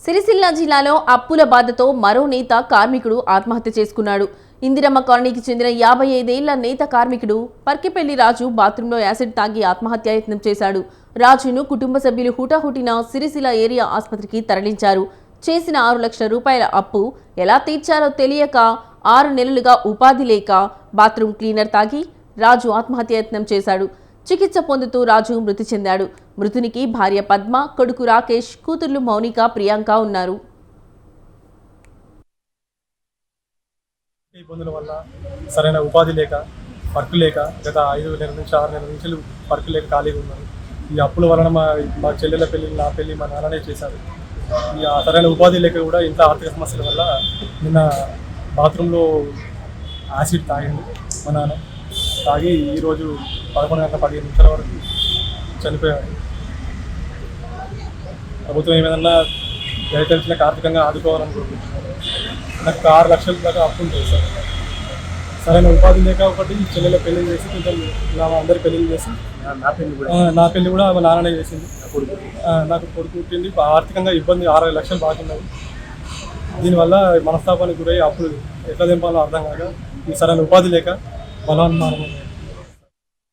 సిరిసిల్ల జిల్లాలో అప్పుల బాధతో మరో నేత కార్మికుడు ఆత్మహత్య చేసుకున్నాడు. ఇందిరమ్మ కాలనీకి చెందిన 55 ఏళ్ల నేత కార్మికుడు పర్కిపెల్లి రాజు బాత్రూంలో యాసిడ్ తాగి ఆత్మహత్యాయత్నం చేశాడు. రాజును కుటుంబ సభ్యులు హుటాహుటిన సిరిసిల్ల ఏరియా ఆసుపత్రికి తరలించారు. చేసిన 6 లక్షల రూపాయల అప్పు ఎలా తీర్చాలో తెలియక 6 నెలలుగా ఉపాధి లేక బాత్రూం క్లీనర్ తాగి రాజు ఆత్మహత్యాయత్నం చేశాడు. చికిత్స పొందుతూ రాజు మృతి చెందాడు. మృతునికి భార్య పద్మ, కొడుకు రాకేష్, కూతుర్లు మౌనిక, ప్రియాంక ఉన్నారు. ఇబ్బందుల వల్ల సరైన ఉపాధి లేక, వర్క్ లేక గత 5 నెలల నుంచి 6 నెలల నుంచి వర్క్ లేక ఖాళీగా ఉన్నారు. ఈ అప్పుల వలన మా చెల్లెల పెళ్లి, నా పెళ్లి మా నాన్ననే చేశారు. ఈ సరైన ఉపాధి లేక కూడా ఇంత ఆర్థిక సమస్యల వల్ల నిన్న బాత్రూంలో యాసిడ్ తాగింది మా నాన్న. తాగి ఈరోజు 11 గంటల 15 నిమిషాల వరకు చనిపోయాడు. ప్రభుత్వం ఏమైనా దయతలిచిన ఆర్థికంగా ఆదుకోవాలనుకుంటున్నాను. నాకు 6 లక్షల దాకా అప్పు ఉంటుంది సార్. సరైన ఉపాధి లేక ఒకటి చెల్లెల పెళ్లి చేసి కొంచెం అందరి పెళ్లి చేసి నా పెళ్లి కూడా మా నాన్ననే చేసింది. నాకు కొడుకు పుట్టింది. ఆర్థికంగా ఇబ్బంది 6 లక్షలు బాగున్నాయి. దీనివల్ల మనస్తాపానికి గురై అప్పులు ఎట్లా దింపాలో అర్థం కాక ఈ సరైన ఉపాధి లేక బలవన్మానం